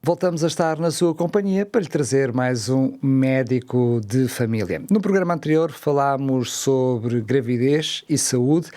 Voltamos a estar na sua companhia para lhe trazer mais um médico de família. No programa anterior falámos sobre gravidez e saúde.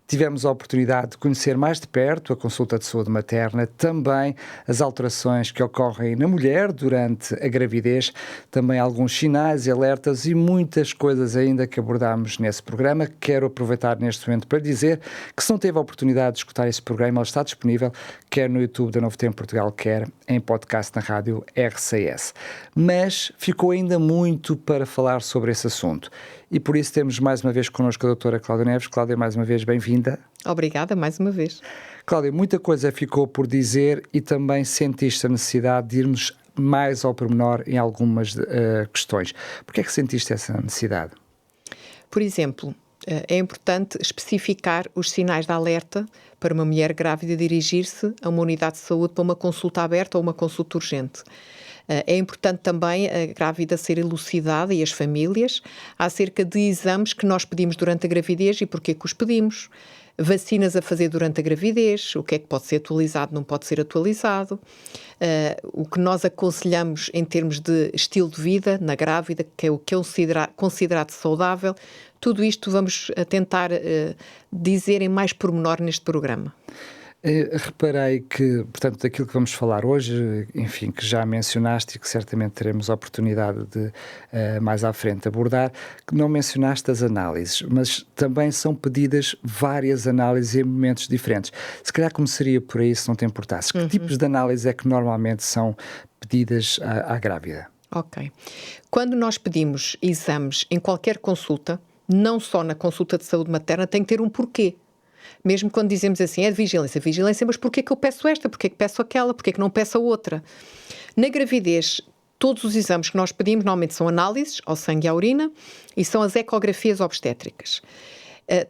Tivemos a oportunidade de conhecer mais de perto a consulta de saúde materna, também as alterações que ocorrem na mulher durante a gravidez, também alguns sinais e alertas e muitas coisas ainda que abordámos nesse programa. Quero aproveitar neste momento para dizer que se não teve a oportunidade de escutar esse programa, ele está disponível quer no YouTube da Novo Tempo Portugal, quer em podcast na rádio RCS. Mas ficou ainda muito para falar sobre esse assunto. E por isso temos mais uma vez connosco a doutora Cláudia Neves. Cláudia, mais uma vez, bem-vinda. Obrigada, mais uma vez. Cláudia, muita coisa ficou por dizer e também sentiste a necessidade de irmos mais ao pormenor em algumas questões. Porquê é que sentiste essa necessidade? Por exemplo, é importante especificar os sinais de alerta para uma mulher grávida dirigir-se a uma unidade de saúde para uma consulta aberta ou uma consulta urgente. É importante também a grávida ser elucidada e as famílias acerca de exames que nós pedimos durante a gravidez e porquê que os pedimos. Vacinas a fazer durante a gravidez, o que é que pode ser atualizado, não pode ser atualizado. O que nós aconselhamos em termos de estilo de vida na grávida, que é o que é considerado saudável. Tudo isto vamos tentar dizer em mais pormenor neste programa. Reparei que, portanto, daquilo que vamos falar hoje, enfim, que já mencionaste e que certamente teremos a oportunidade de mais à frente abordar, que não mencionaste as análises, mas também são pedidas várias análises em momentos diferentes. Se calhar começaria por aí, se não te importasse. Que tipos de análises é que normalmente são pedidas à grávida? Ok. Quando nós pedimos exames em qualquer consulta, não só na consulta de saúde materna, tem que ter um porquê. Mesmo quando dizemos assim, é de vigilância, mas porquê que eu peço esta, porquê que peço aquela, porquê que não peço a outra? Na gravidez, todos os exames que nós pedimos normalmente são análises ao sangue e à urina e são as ecografias obstétricas.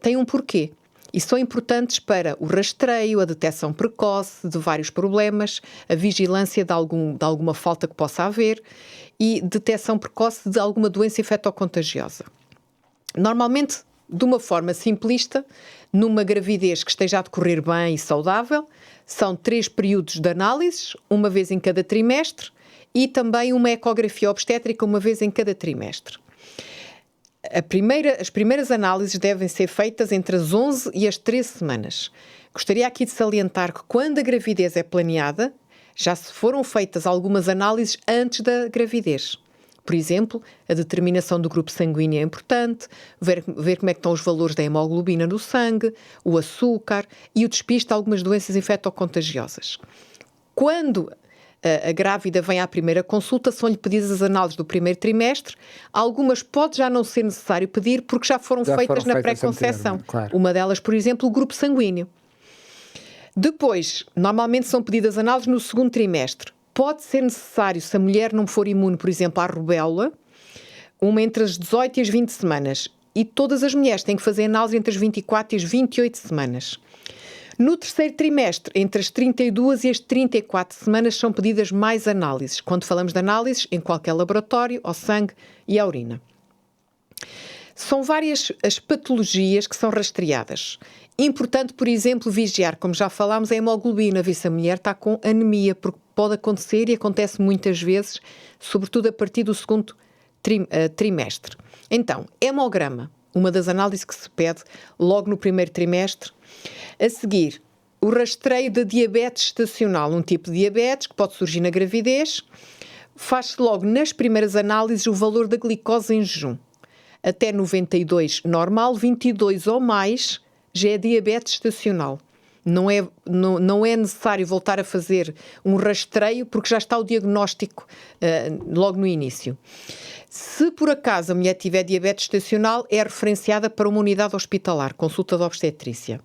Têm um porquê e são importantes para o rastreio, a detecção precoce de vários problemas, a vigilância de alguma falta que possa haver e detecção precoce de alguma doença infectocontagiosa. Normalmente, de uma forma simplista, numa gravidez que esteja a decorrer bem e saudável, são 3 períodos de análises, uma vez em cada trimestre, e também uma ecografia obstétrica uma vez em cada trimestre. As primeiras análises devem ser feitas entre as 11 e as 13 semanas. Gostaria aqui de salientar que quando a gravidez é planeada, já se foram feitas algumas análises antes da gravidez. Por exemplo, a determinação do grupo sanguíneo é importante, ver como é que estão os valores da hemoglobina no sangue, o açúcar e o despiste de algumas doenças infectocontagiosas. Quando a grávida vem à primeira consulta, são-lhe pedidas as análises do primeiro trimestre. Algumas pode já não ser necessário pedir porque já foram feitas na pré-conceição. Claro. Uma delas, por exemplo, o grupo sanguíneo. Depois, normalmente são pedidas análises no segundo trimestre. Pode ser necessário, se a mulher não for imune, por exemplo, à rubéola, uma entre as 18 e as 20 semanas. E todas as mulheres têm que fazer análise entre as 24 e as 28 semanas. No terceiro trimestre, entre as 32 e as 34 semanas, são pedidas mais análises. Quando falamos de análises, em qualquer laboratório, ao sangue e à urina. São várias as patologias que são rastreadas. Importante, por exemplo, vigiar, como já falámos, a hemoglobina, ver se a mulher está com anemia, porque pode acontecer e acontece muitas vezes, sobretudo a partir do segundo trimestre. Então, hemograma, uma das análises que se pede logo no primeiro trimestre. A seguir, o rastreio da diabetes gestacional, um tipo de diabetes que pode surgir na gravidez. Faz-se logo nas primeiras análises o valor da glicose em jejum. Até 92 normal, 22 ou mais já é diabetes gestacional. Não é necessário voltar a fazer um rastreio porque já está o diagnóstico logo no início. Se por acaso a mulher tiver diabetes gestacional, é referenciada para uma unidade hospitalar, consulta de obstetrícia.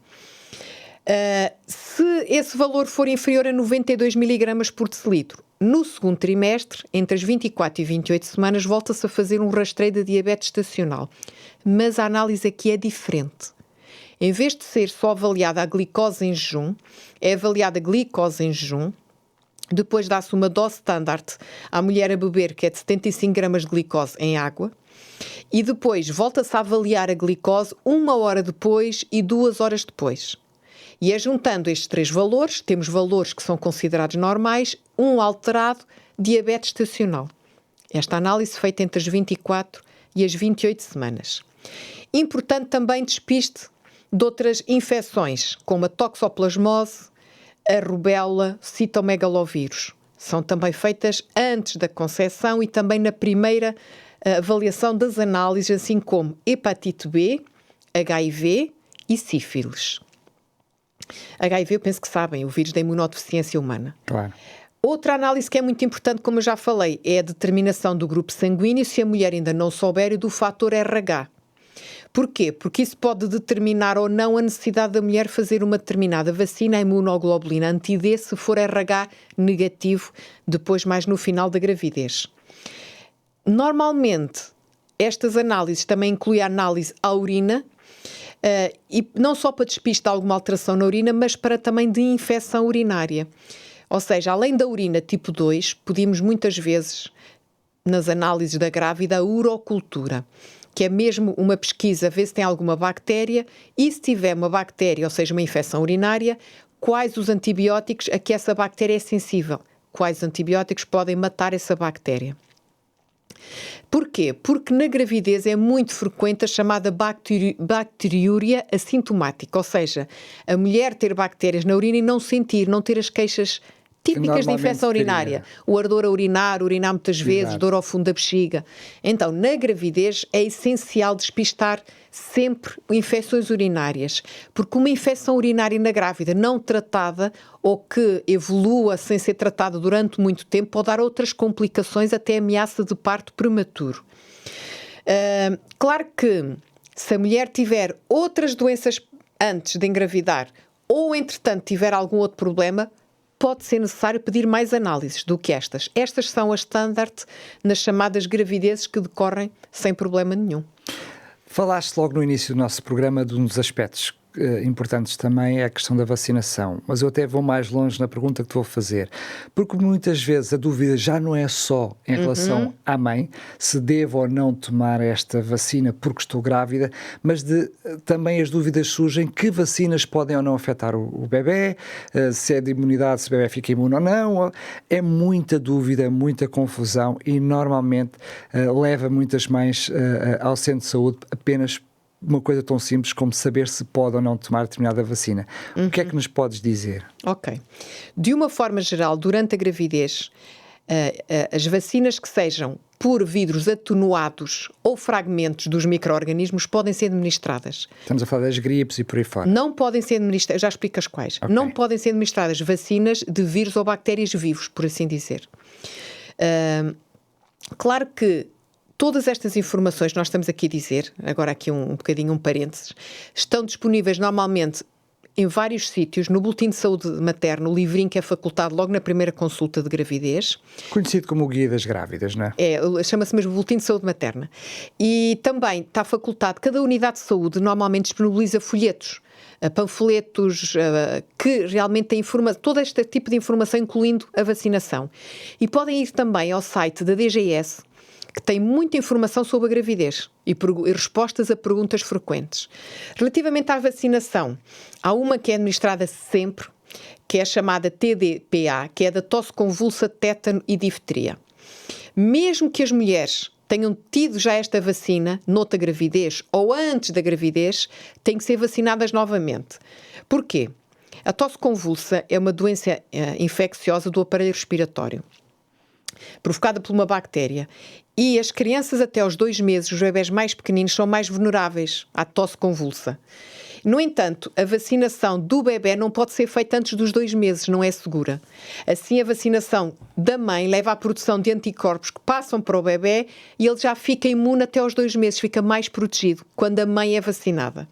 Se esse valor for inferior a 92 mg por decilitro, no segundo trimestre, entre as 24 e 28 semanas, volta-se a fazer um rastreio da diabetes gestacional. Mas a análise aqui é diferente. Em vez de ser só avaliada a glicose em jejum, é avaliada a glicose em jejum, depois dá-se uma dose standard à mulher a beber, que é de 75 gramas de glicose em água, e depois volta-se a avaliar a glicose 1 hora depois e 2 horas depois. E juntando estes 3 valores, temos valores que são considerados normais, um alterado, diabetes estacional. Esta análise feita entre as 24 e as 28 semanas. Importante também despiste de outras infecções, como a toxoplasmose, a rubéola, citomegalovírus. São também feitas antes da concepção e também na primeira avaliação das análises, assim como hepatite B, HIV e sífilis. HIV, eu penso que sabem, o vírus da imunodeficiência humana. Claro. Outra análise que é muito importante, como eu já falei, é a determinação do grupo sanguíneo, se a mulher ainda não souber, e do fator RH. Porquê? Porque isso pode determinar ou não a necessidade da mulher fazer uma determinada vacina, a imunoglobulina anti-D, se for RH negativo, depois mais no final da gravidez. Normalmente, estas análises também incluem a análise à urina, e não só para despistar alguma alteração na urina, mas para também de infecção urinária. Ou seja, além da urina tipo 2, pedimos muitas vezes, nas análises da grávida, a urocultura, que é mesmo uma pesquisa, ver se tem alguma bactéria, e se tiver uma bactéria, ou seja, uma infecção urinária, quais os antibióticos a que essa bactéria é sensível, quais antibióticos podem matar essa bactéria. Porquê? Porque na gravidez é muito frequente a chamada bacteriúria assintomática, ou seja, a mulher ter bactérias na urina e não sentir, não ter as queixas típicas de infecção urinária. O ardor a urinar muitas vezes, dor ao fundo da bexiga. Então, na gravidez é essencial despistar sempre infecções urinárias, porque uma infecção urinária na grávida não tratada ou que evolua sem ser tratada durante muito tempo pode dar outras complicações, até ameaça de parto prematuro. Claro que se a mulher tiver outras doenças antes de engravidar ou, entretanto, tiver algum outro problema, pode ser necessário pedir mais análises do que estas. Estas são as standard nas chamadas gravidezes que decorrem sem problema nenhum. Falaste logo no início do nosso programa de um dos aspectos importantes também é a questão da vacinação, mas eu até vou mais longe na pergunta que te vou fazer, porque muitas vezes a dúvida já não é só em relação à mãe, se devo ou não tomar esta vacina porque estou grávida, mas também as dúvidas surgem que vacinas podem ou não afetar o bebê, se é de imunidade, se o bebê fica imune ou não. É muita dúvida, muita confusão e normalmente leva muitas mães ao centro de saúde apenas uma coisa tão simples como saber se pode ou não tomar determinada vacina. O que é que nos podes dizer? Ok. De uma forma geral, durante a gravidez, as vacinas que sejam por vidros atenuados ou fragmentos dos micro-organismos podem ser administradas. Estamos a falar das gripes e por aí fora. Não podem ser administradas, já explico as quais. Okay. Não podem ser administradas vacinas de vírus ou bactérias vivos, por assim dizer. Claro que todas estas informações nós estamos aqui a dizer, agora aqui um bocadinho um parênteses, estão disponíveis normalmente em vários sítios, no Boletim de Saúde Materna, o livrinho que é facultado logo na primeira consulta de gravidez. Conhecido como o Guia das Grávidas, não é? Chama-se mesmo Boletim de Saúde Materna. E também está facultado, cada unidade de saúde normalmente disponibiliza folhetos, panfletos, que realmente têm todo este tipo de informação, incluindo a vacinação. E podem ir também ao site da DGS, que tem muita informação sobre a gravidez e respostas a perguntas frequentes. Relativamente à vacinação, há uma que é administrada sempre, que é a chamada TDPA, que é da tosse convulsa, tétano e difteria. Mesmo que as mulheres tenham tido já esta vacina noutra gravidez ou antes da gravidez, têm que ser vacinadas novamente. Porquê? A tosse convulsa é uma doença infecciosa do aparelho respiratório, provocada por uma bactéria. E as crianças até aos 2 meses, os bebés mais pequeninos, são mais vulneráveis à tosse convulsa. No entanto, a vacinação do bebé não pode ser feita antes dos 2 meses, não é segura. Assim, a vacinação da mãe leva à produção de anticorpos que passam para o bebé e ele já fica imune até aos 2 meses, fica mais protegido quando a mãe é vacinada.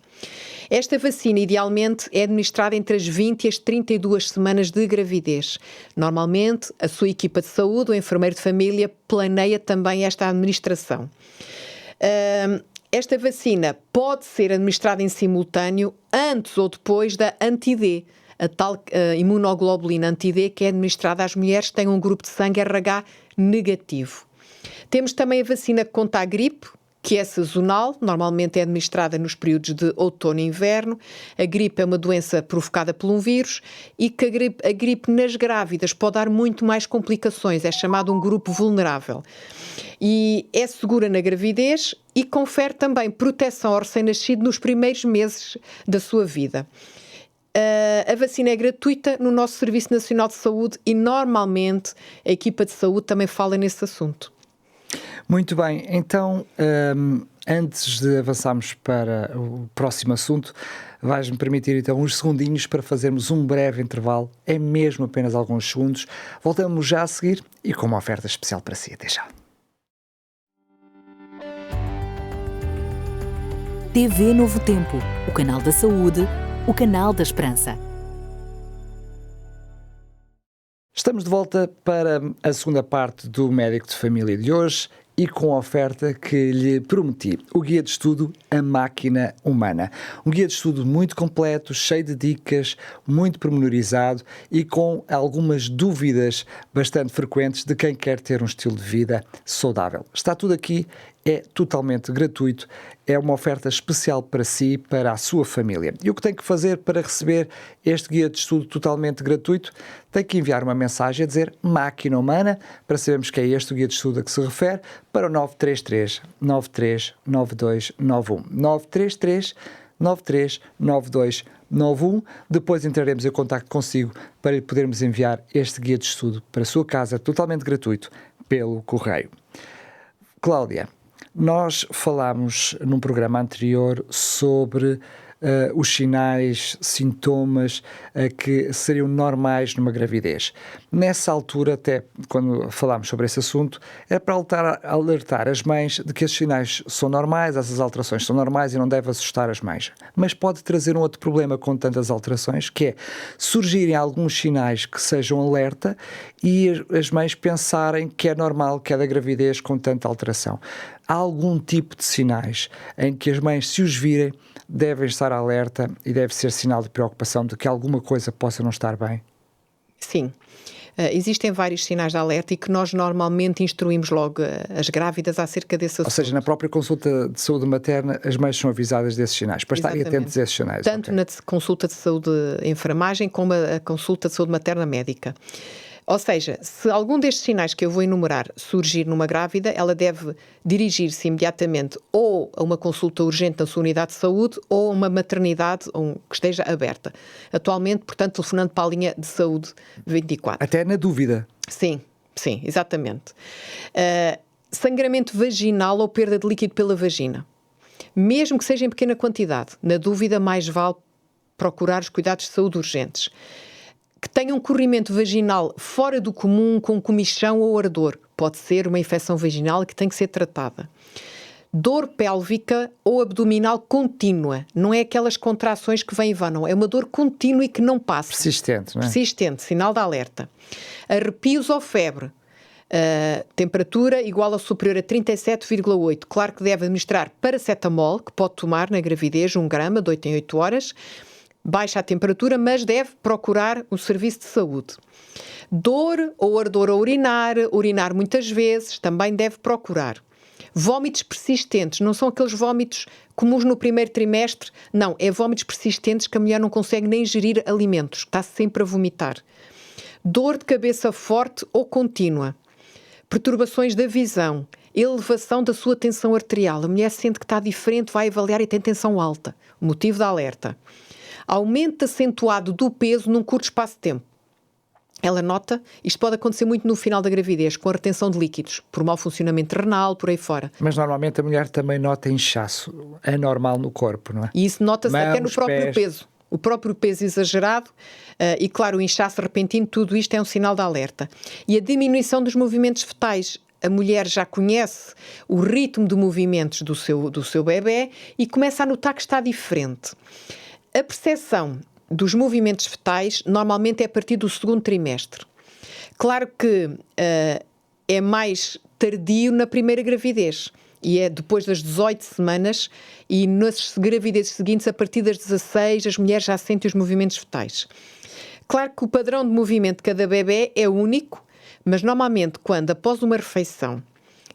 Esta vacina, idealmente, é administrada entre as 20 e as 32 semanas de gravidez. Normalmente, a sua equipa de saúde, o enfermeiro de família, planeia também esta administração. Esta vacina pode ser administrada em simultâneo antes ou depois da anti-D, a tal imunoglobulina anti-D que é administrada às mulheres que têm um grupo de sangue RH negativo. Temos também a vacina contra a gripe, que é sazonal, normalmente é administrada nos períodos de outono e inverno. A gripe é uma doença provocada por um vírus e que a gripe nas grávidas pode dar muito mais complicações, é chamado um grupo vulnerável. E é segura na gravidez e confere também proteção ao recém-nascido nos primeiros meses da sua vida. A vacina é gratuita no nosso Serviço Nacional de Saúde e normalmente a equipa de saúde também fala nesse assunto. Muito bem, então antes de avançarmos para o próximo assunto, vais-me permitir então uns segundinhos para fazermos um breve intervalo, é mesmo apenas alguns segundos. Voltamos já a seguir e com uma oferta especial para si. Até já. TV Novo Tempo, o canal da saúde, o canal da esperança. Estamos de volta para a segunda parte do Médico de Família de hoje e com a oferta que lhe prometi, o guia de estudo A Máquina Humana. Um guia de estudo muito completo, cheio de dicas, muito pormenorizado e com algumas dúvidas bastante frequentes de quem quer ter um estilo de vida saudável. Está tudo aqui, é totalmente gratuito, é uma oferta especial para si e para a sua família. E o que tem que fazer para receber este guia de estudo totalmente gratuito? Tem que enviar uma mensagem a dizer Máquina Humana, para sabermos que é este o guia de estudo a que se refere, para o 933 93 92 91. 933 93 92 91. Depois entraremos em contacto consigo para lhe podermos enviar este guia de estudo para a sua casa, totalmente gratuito, pelo correio. Cláudia, nós falámos num programa anterior sobre os sinais, sintomas que seriam normais numa gravidez. Nessa altura, até quando falámos sobre esse assunto, era para alertar as mães de que esses sinais são normais, essas alterações são normais e não deve assustar as mães. Mas pode trazer um outro problema com tantas alterações, que é surgirem alguns sinais que sejam alerta e as mães pensarem que é normal, que é da gravidez com tanta alteração. Há algum tipo de sinais em que as mães, se os virem, devem estar alerta e deve ser sinal de preocupação de que alguma coisa possa não estar bem? Sim. Existem vários sinais de alerta e que nós normalmente instruímos logo as grávidas acerca desse assunto. Ou seja, na própria consulta de saúde materna, as mães são avisadas desses sinais, para estarem atentos a esses sinais. Tanto na consulta de saúde enfermagem como a consulta de saúde materna médica. Ou seja, se algum destes sinais que eu vou enumerar surgir numa grávida, ela deve dirigir-se imediatamente ou a uma consulta urgente na sua unidade de saúde ou a uma maternidade que esteja aberta. Atualmente, portanto, telefonando para a linha de saúde 24. Até na dúvida. Sim, exatamente. Sangramento vaginal ou perda de líquido pela vagina. Mesmo que seja em pequena quantidade, na dúvida mais vale procurar os cuidados de saúde urgentes. Que tenha um corrimento vaginal fora do comum, com comichão ou ardor. Pode ser uma infecção vaginal que tem que ser tratada. Dor pélvica ou abdominal contínua. Não é aquelas contrações que vêm e vão, não. É uma dor contínua e que não passa. Persistente, não é? Persistente, sinal de alerta. Arrepios ou febre. Temperatura igual ou superior a 37,8. Claro que deve administrar paracetamol, que pode tomar na gravidez 1 grama de 8 em 8 horas. Baixa a temperatura, mas deve procurar um serviço de saúde. Dor ou ardor a urinar muitas vezes, também deve procurar. Vômitos persistentes, não são aqueles vômitos comuns no primeiro trimestre, não, é vômitos persistentes que a mulher não consegue nem ingerir alimentos, está sempre a vomitar. Dor de cabeça forte ou contínua. Perturbações da visão, elevação da sua tensão arterial. A mulher sente que está diferente, vai avaliar e tem tensão alta. Motivo de alerta. Aumento acentuado do peso num curto espaço de tempo. Ela nota, isto pode acontecer muito no final da gravidez, com a retenção de líquidos, por mau funcionamento renal, por aí fora. Mas normalmente a mulher também nota inchaço anormal no corpo, não é? E isso nota-se até no próprio pés. peso. O próprio peso exagerado e, claro, o inchaço repentino, tudo isto é um sinal de alerta. E a diminuição dos movimentos fetais. A mulher já conhece o ritmo de movimentos do seu bebê e começa a notar que está diferente. A percepção dos movimentos fetais normalmente é a partir do segundo trimestre. Claro que é mais tardio na primeira gravidez e é depois das 18 semanas e nas gravidezes seguintes, a partir das 16, as mulheres já sentem os movimentos fetais. Claro que o padrão de movimento de cada bebê é único, mas normalmente quando após uma refeição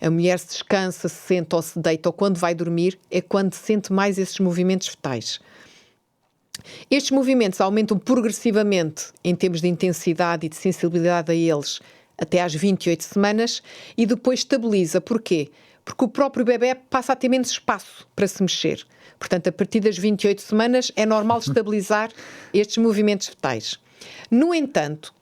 a mulher se descansa, se senta ou se deita ou quando vai dormir, é quando sente mais esses movimentos fetais. Estes movimentos aumentam progressivamente em termos de intensidade e de sensibilidade a eles até às 28 semanas e depois estabiliza. Porquê? Porque o próprio bebê passa a ter menos espaço para se mexer. Portanto, a partir das 28 semanas é normal estabilizar estes movimentos fetais. No entanto,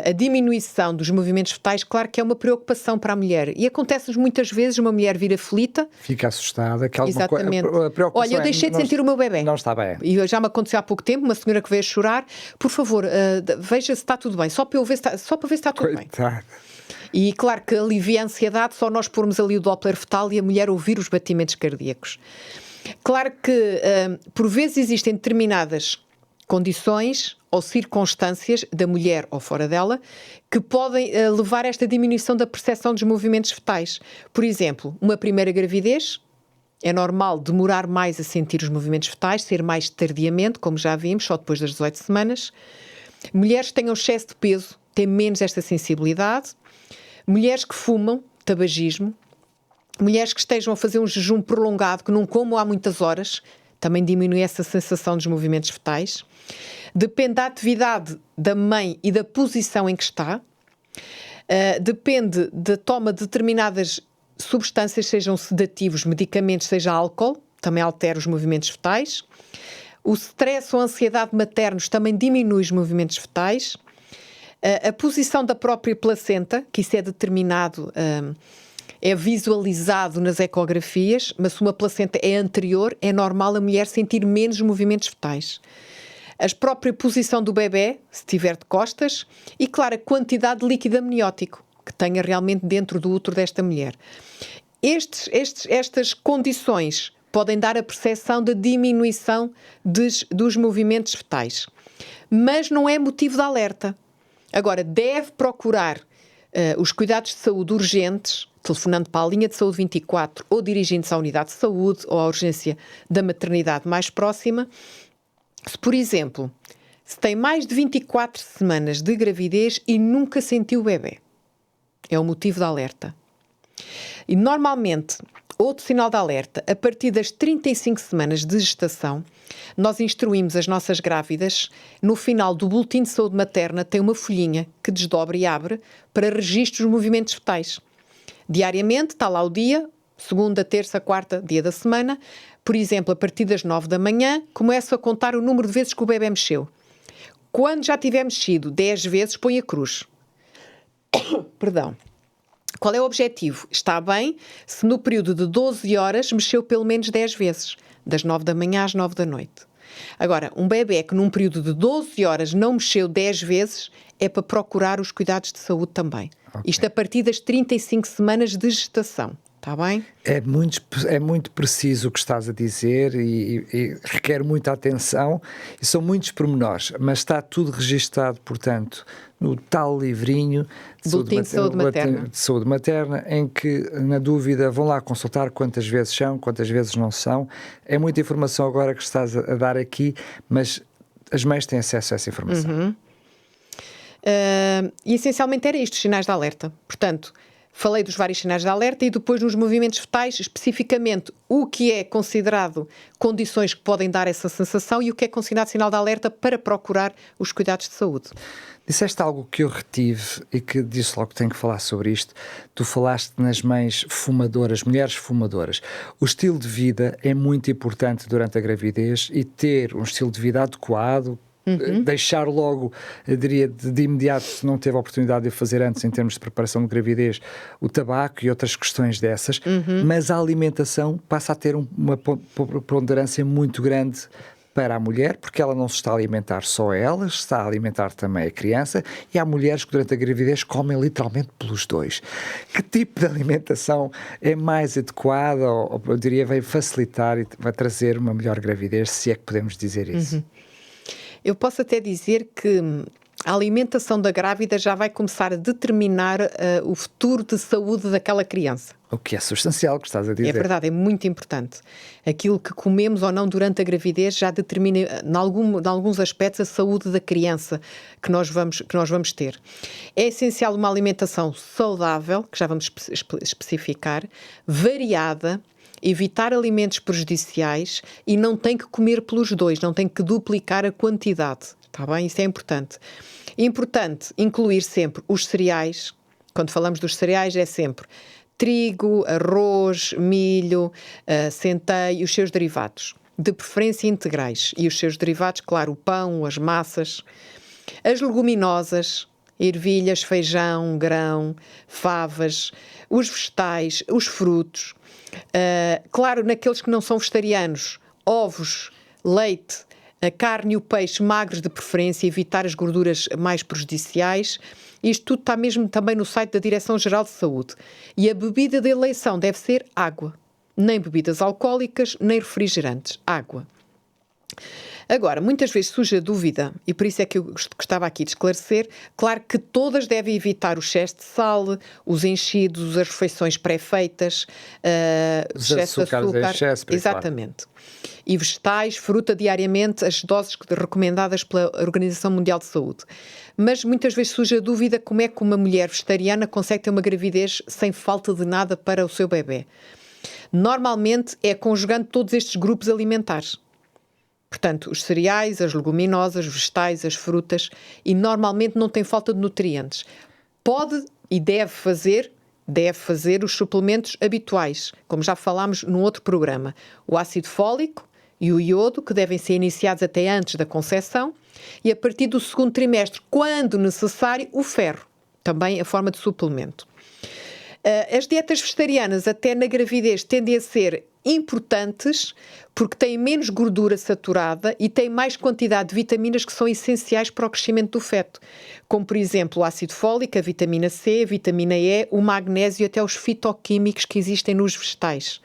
a diminuição dos movimentos fetais, claro que é uma preocupação para a mulher. E acontece muitas vezes uma mulher vir aflita. Fica assustada. Que Exatamente. Olha, eu deixei de sentir o meu bebê. Não está bem. E já me aconteceu há pouco tempo, uma senhora que veio a chorar. Por favor, veja se está tudo bem. Só para ver se está tudo bem. E claro que alivia a ansiedade só nós pormos ali o Doppler fetal e a mulher ouvir os batimentos cardíacos. Claro que por vezes existem determinadas condições ou circunstâncias da mulher ou fora dela que podem levar a esta diminuição da percepção dos movimentos fetais. Por exemplo, uma primeira gravidez, é normal demorar mais a sentir os movimentos fetais, ser mais tardiamente, como já vimos, só depois das 18 semanas. Mulheres que tenham excesso de peso têm menos esta sensibilidade. Mulheres que fumam, tabagismo. Mulheres que estejam a fazer um jejum prolongado, que não comam há muitas horas, também diminui essa sensação dos movimentos fetais. Depende da atividade da mãe e da posição em que está. Depende da toma de determinadas substâncias, sejam sedativos, medicamentos, seja álcool, também altera os movimentos fetais. O stress ou a ansiedade maternos também diminui os movimentos fetais. A posição da própria placenta, que isso é determinado, é visualizado nas ecografias, mas se uma placenta é anterior, é normal a mulher sentir menos movimentos fetais. A própria posição do bebê, se estiver de costas, e, claro, a quantidade de líquido amniótico que tenha realmente dentro do útero desta mulher. Estas condições podem dar a percepção da diminuição dos movimentos fetais. Mas não é motivo de alerta. Agora, deve procurar os cuidados de saúde urgentes, telefonando para a linha de saúde 24 ou dirigindo-se à unidade de saúde ou à urgência da maternidade mais próxima. Se, por exemplo, se tem mais de 24 semanas de gravidez e nunca sentiu o bebê, é um motivo de alerta. E normalmente, outro sinal de alerta, a partir das 35 semanas de gestação, nós instruímos as nossas grávidas, no final do boletim de saúde materna tem uma folhinha que desdobra e abre para registro dos movimentos fetais. Diariamente está lá o dia, segunda, terça, quarta, dia da semana. Por exemplo, a partir das 9 da manhã, começo a contar o número de vezes que o bebê mexeu. Quando já tiver mexido 10 vezes, põe a cruz. Perdão. Qual é o objetivo? Está bem se no período de 12 horas mexeu pelo menos 10 vezes, das 9 da manhã às 9 da noite. Agora, um bebê que num período de 12 horas não mexeu 10 vezes, é para procurar os cuidados de saúde também. Okay. Isto a partir das 35 semanas de gestação. Está bem? É muito preciso o que estás a dizer e requer muita atenção e são muitos pormenores, mas está tudo registado, portanto, no tal livrinho de saúde materna, em que, na dúvida, vão lá consultar quantas vezes são, quantas vezes não são. É muita informação agora que estás a dar aqui, mas as mães têm acesso a essa informação. Uhum. E essencialmente era isto, os sinais de alerta. Portanto, falei dos vários sinais de alerta e depois nos movimentos fetais, especificamente o que é considerado condições que podem dar essa sensação e o que é considerado sinal de alerta para procurar os cuidados de saúde. Disseste algo que eu retive e que disse logo que tenho que falar sobre isto. Tu falaste nas mães fumadoras, mulheres fumadoras. O estilo de vida é muito importante durante a gravidez e ter um estilo de vida adequado, deixar logo, eu diria, de imediato, se não teve a oportunidade de fazer antes em termos de preparação de gravidez, o tabaco e outras questões dessas, mas a alimentação passa a ter uma ponderância muito grande para a mulher, porque ela não se está a alimentar só ela, está a alimentar também a criança, e há mulheres que durante a gravidez comem literalmente pelos dois. Que tipo de alimentação é mais adequada, ou eu diria, vai facilitar e vai trazer uma melhor gravidez, se é que podemos dizer isso? Eu posso até dizer que a alimentação da grávida já vai começar a determinar o futuro de saúde daquela criança. O que é substancial, que estás a dizer. É verdade, é muito importante. Aquilo que comemos ou não durante a gravidez já determina, em alguns aspectos, a saúde da criança que nós vamos ter. É essencial uma alimentação saudável, que já vamos especificar, variada, evitar alimentos prejudiciais e não tem que comer pelos dois, não tem que duplicar a quantidade. Está bem? Isso é importante. Importante incluir sempre os cereais. Quando falamos dos cereais é sempre trigo, arroz, milho, centeio e os seus derivados. De preferência integrais. E os seus derivados, claro, o pão, as massas. As leguminosas, ervilhas, feijão, grão, favas, os vegetais, os frutos. Claro, naqueles que não são vegetarianos, ovos, leite, a carne e o peixe magros de preferência, evitar as gorduras mais prejudiciais. Isto tudo está mesmo também no site da Direção-Geral de Saúde. E a bebida de eleição deve ser água. Nem bebidas alcoólicas, nem refrigerantes. Água. Agora, muitas vezes surge a dúvida, e por isso é que eu gostava aqui de esclarecer, claro que todas devem evitar o excesso de sal, os enchidos, as refeições pré-feitas, os excesso de açúcar. Exatamente. E vegetais, fruta diariamente, as doses recomendadas pela Organização Mundial de Saúde. Mas muitas vezes surge a dúvida como é que uma mulher vegetariana consegue ter uma gravidez sem falta de nada para o seu bebê. Normalmente é conjugando todos estes grupos alimentares. Portanto, os cereais, as leguminosas, os vegetais, as frutas, e normalmente não tem falta de nutrientes. Pode e deve fazer os suplementos habituais, como já falámos num outro programa. O ácido fólico e o iodo, que devem ser iniciados até antes da concepção, e a partir do segundo trimestre, quando necessário, o ferro, também a forma de suplemento. As dietas vegetarianas, até na gravidez, tendem a ser importantes porque têm menos gordura saturada e têm mais quantidade de vitaminas que são essenciais para o crescimento do feto, como, por exemplo, o ácido fólico, a vitamina C, a vitamina E, o magnésio e até os fitoquímicos que existem nos vegetais.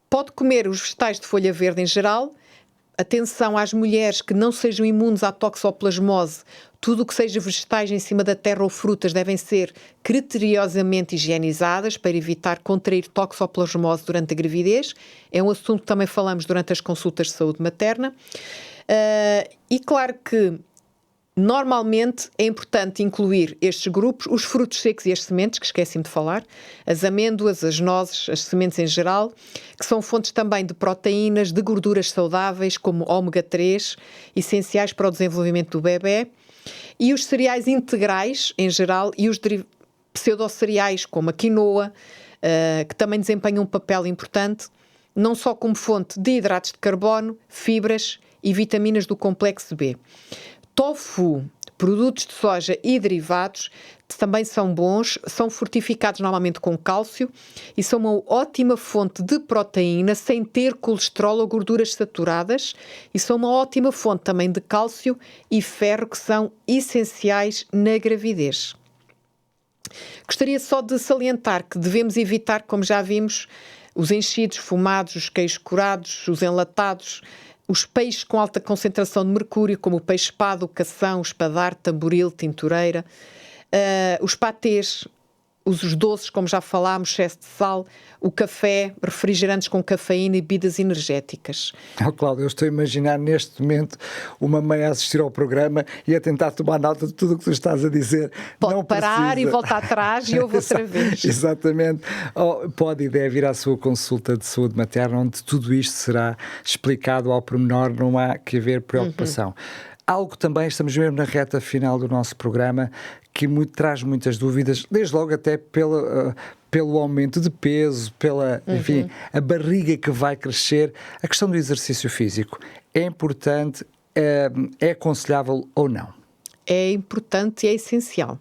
Pode comer os vegetais de folha verde em geral. Atenção às mulheres que não sejam imunes à toxoplasmose. Tudo o que seja vegetais em cima da terra ou frutas devem ser criteriosamente higienizadas para evitar contrair toxoplasmose durante a gravidez. É um assunto que também falamos durante as consultas de saúde materna. E claro que normalmente é importante incluir estes grupos, os frutos secos e as sementes, que esqueci-me de falar, as amêndoas, as nozes, as sementes em geral, que são fontes também de proteínas, de gorduras saudáveis, como ômega 3, essenciais para o desenvolvimento do bebê, e os cereais integrais, em geral, e os pseudocereais, como a quinoa, que também desempenham um papel importante, não só como fonte de hidratos de carbono, fibras e vitaminas do complexo B. Tofu, produtos de soja e derivados também são bons, são fortificados normalmente com cálcio e são uma ótima fonte de proteína sem ter colesterol ou gorduras saturadas e são uma ótima fonte também de cálcio e ferro que são essenciais na gravidez. Gostaria só de salientar que devemos evitar, como já vimos, os enchidos fumados, os queijos curados, os enlatados, os peixes com alta concentração de mercúrio, como o peixe-espada, o cação, o espadar, tamboril, tintureira, os patês, os doces, como já falámos, excesso de sal, o café, refrigerantes com cafeína e bebidas energéticas. Cláudia, eu estou a imaginar neste momento uma mãe a assistir ao programa e a tentar tomar nota de tudo o que tu estás a dizer. Pode não parar precisa. E voltar atrás e ouve outra vez. Exatamente. Pode e deve ir à sua consulta de saúde materna, onde tudo isto será explicado ao pormenor, não há que haver preocupação. Algo também, estamos mesmo na reta final do nosso programa, que traz muitas dúvidas, desde logo até pelo aumento de peso, enfim, a barriga que vai crescer. A questão do exercício físico é importante, é aconselhável ou não? É importante e é essencial.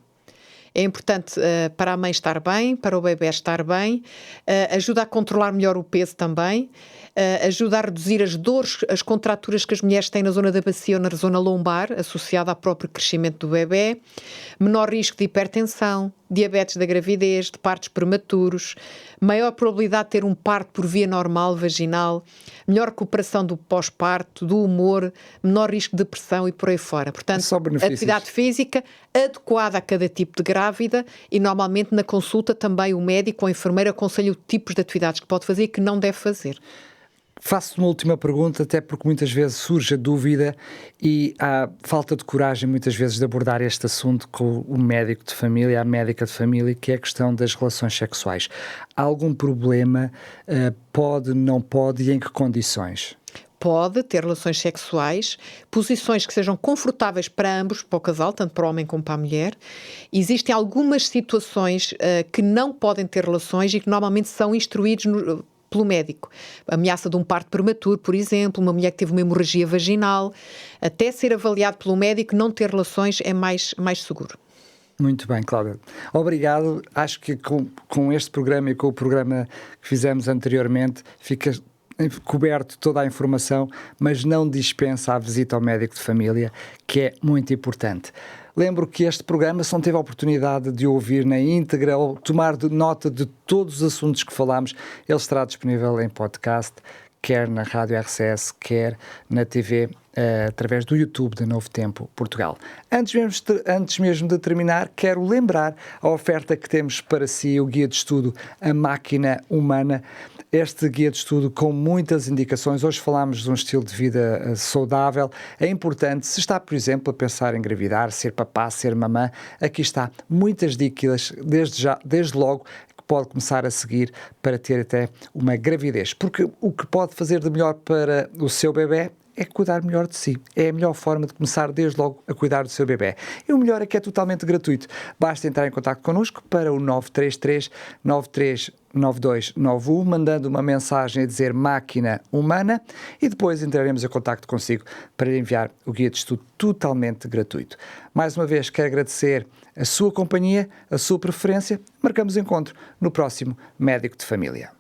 É importante para a mãe estar bem, para o bebê estar bem, ajuda a controlar melhor o peso também. ajuda a reduzir as dores, as contraturas que as mulheres têm na zona da bacia ou na zona lombar, associada ao próprio crescimento do bebê, menor risco de hipertensão, diabetes da gravidez, de partos prematuros, maior probabilidade de ter um parto por via normal vaginal, melhor recuperação do pós-parto, do humor, menor risco de depressão e por aí fora. Portanto, atividade física adequada a cada tipo de grávida e normalmente na consulta também o médico ou a enfermeira aconselha o tipos de atividades que pode fazer e que não deve fazer. Faço-te uma última pergunta, até porque muitas vezes surge a dúvida e há falta de coragem muitas vezes de abordar este assunto com o médico de família, a médica de família, que é a questão das relações sexuais. Há algum problema? Pode, não pode e em que condições? Pode ter relações sexuais, posições que sejam confortáveis para ambos, para o casal, tanto para o homem como para a mulher. Existem algumas situações que não podem ter relações e que normalmente são instruídos pelo médico. A ameaça de um parto prematuro, por exemplo, uma mulher que teve uma hemorragia vaginal, até ser avaliado pelo médico, não ter relações é mais seguro. Muito bem, Cláudia. Obrigado. Acho que com este programa e com o programa que fizemos anteriormente, fica coberto toda a informação, mas não dispensa a visita ao médico de família, que é muito importante. Lembro que este programa, se não teve a oportunidade de ouvir na íntegra ou tomar nota de todos os assuntos que falámos, ele estará disponível em podcast, quer na Rádio RCS, quer na TV, através do YouTube da Novo Tempo Portugal. Antes mesmo de terminar, quero lembrar a oferta que temos para si, o guia de estudo A Máquina Humana. Este guia de estudo com muitas indicações. Hoje falámos de um estilo de vida saudável. É importante, se está, por exemplo, a pensar em engravidar, ser papá, ser mamã, aqui está muitas dicas, desde logo, que pode começar a seguir para ter até uma gravidez. Porque o que pode fazer de melhor para o seu bebê é cuidar melhor de si. É a melhor forma de começar desde logo a cuidar do seu bebê. E o melhor é que é totalmente gratuito. Basta entrar em contato connosco para o 933 939291, mandando uma mensagem a dizer Máquina Humana e depois entraremos em contato consigo para lhe enviar o guia de estudo totalmente gratuito. Mais uma vez quero agradecer a sua companhia, a sua preferência. Marcamos encontro no próximo Médico de Família.